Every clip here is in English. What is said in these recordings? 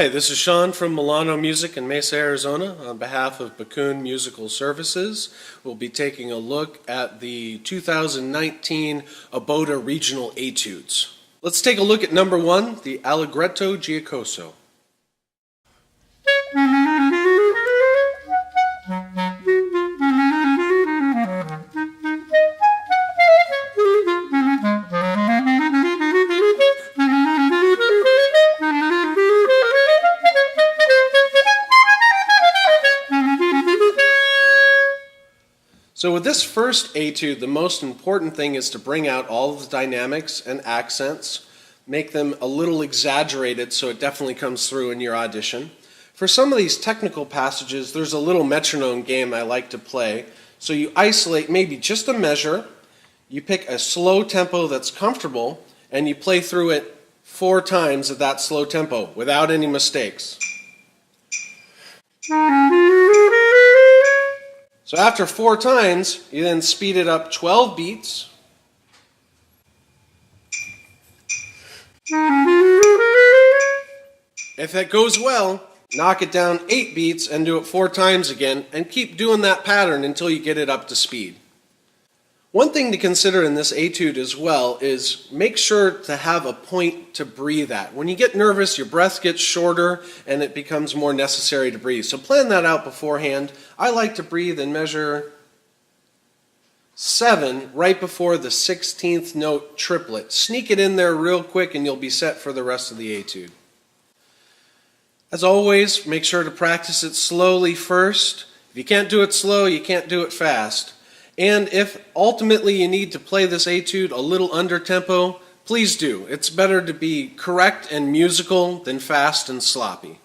Hi, this is Sean from Milano Music in Mesa, Arizona. On behalf of Bakun Musical Services, we'll be taking a look at the 2019 ABODA Regional Etudes. Let's take a look at number 1, the Allegretto giocoso. So with this first etude, the most important thing is to bring out all of the dynamics and accents, make them a little exaggerated so it definitely comes through in your audition. For some of these technical passages, there's a little metronome game I like to play. So you isolate maybe just a measure, you pick a slow tempo that's comfortable, and you play through it 4 times at that slow tempo without any mistakes. So after 4 times, you then speed it up 12 beats. If that goes well, knock it down 8 beats and do it 4 times again, and keep doing that pattern until you get it up to speed. One thing to consider in this etude as well is make sure to have a point to breathe at. When you get nervous, your breath gets shorter and it becomes more necessary to breathe. So plan that out beforehand. I like to breathe and measure 7 right before the 16th note triplet. Sneak it in there real quick and you'll be set for the rest of the etude. As always, make sure to practice it slowly first. If you can't do it slow, you can't do it fast. And if ultimately you need to play this etude a little under tempo, please do. It's better to be correct and musical than fast and sloppy.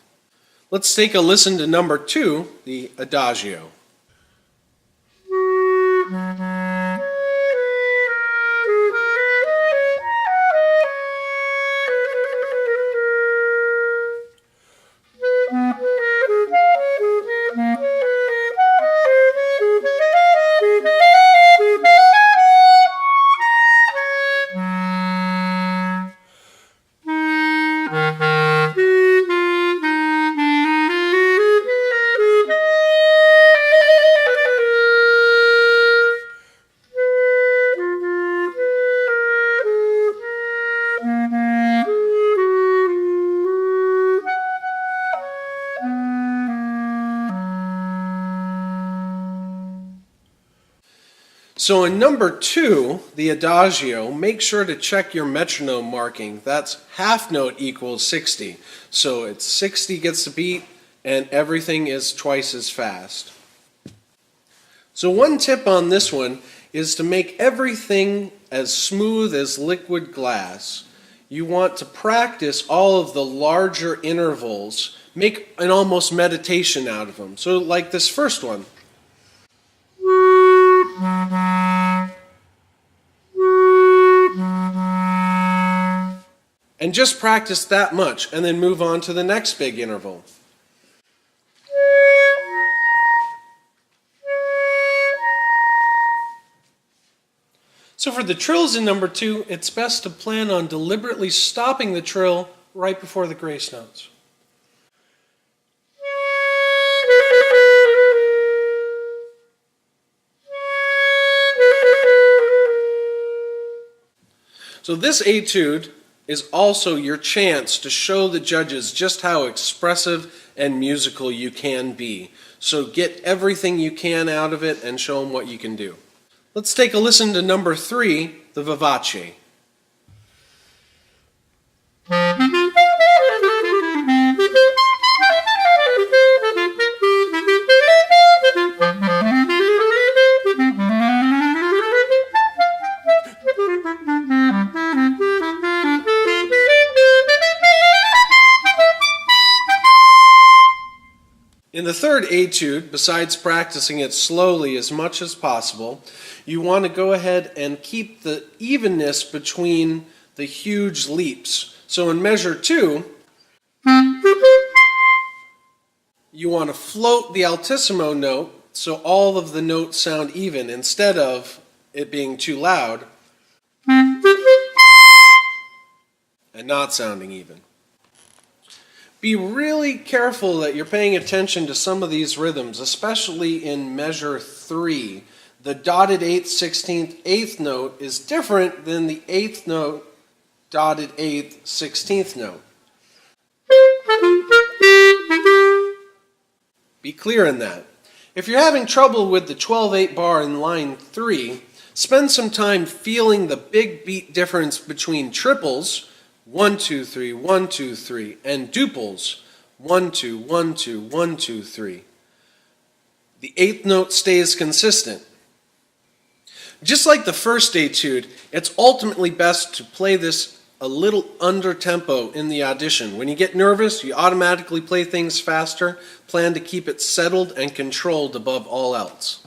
Let's take a listen to number 2, the Adagio. So in number 2, the Adagio, make sure to check your metronome marking. That's half note equals 60. So it's 60 gets the beat and everything is twice as fast. So one tip on this one is to make everything as smooth as liquid glass. You want to practice all of the larger intervals. Make an almost meditation out of them. So like this first one. And just practice that much and then move on to the next big interval. So for the trills in number 2, it's best to plan on deliberately stopping the trill right before the grace notes. So this etude is also your chance to show the judges just how expressive and musical you can be. So get everything you can out of it and show them what you can do. Let's take a listen to number 3, the Vivace. In the third etude, besides practicing it slowly as much as possible, you want to go ahead and keep the evenness between the huge leaps. So in measure 2, you want to float the altissimo note so all of the notes sound even instead of it being too loud and not sounding even. Be really careful that you're paying attention to some of these rhythms, especially in measure 3. The dotted 8th, 16th, 8th note is different than the 8th note, dotted 8th, 16th note. Be clear in that. If you're having trouble with the 12/8 bar in line 3, spend some time feeling the big beat difference between triples, 1, 2, 3, 1, 2, 3, and duples, 1, 2, 1, 2, 1, 2, 3. The 8th note stays consistent. Just like the first etude, it's ultimately best to play this a little under tempo in the audition. When you get nervous, you automatically play things faster. Plan to keep it settled and controlled above all else.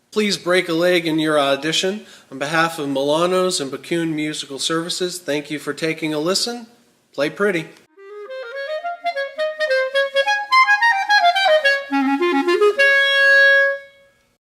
Please break a leg in your audition. On behalf of Milano's and Bakun Musical Services, thank you for taking a listen. Play pretty.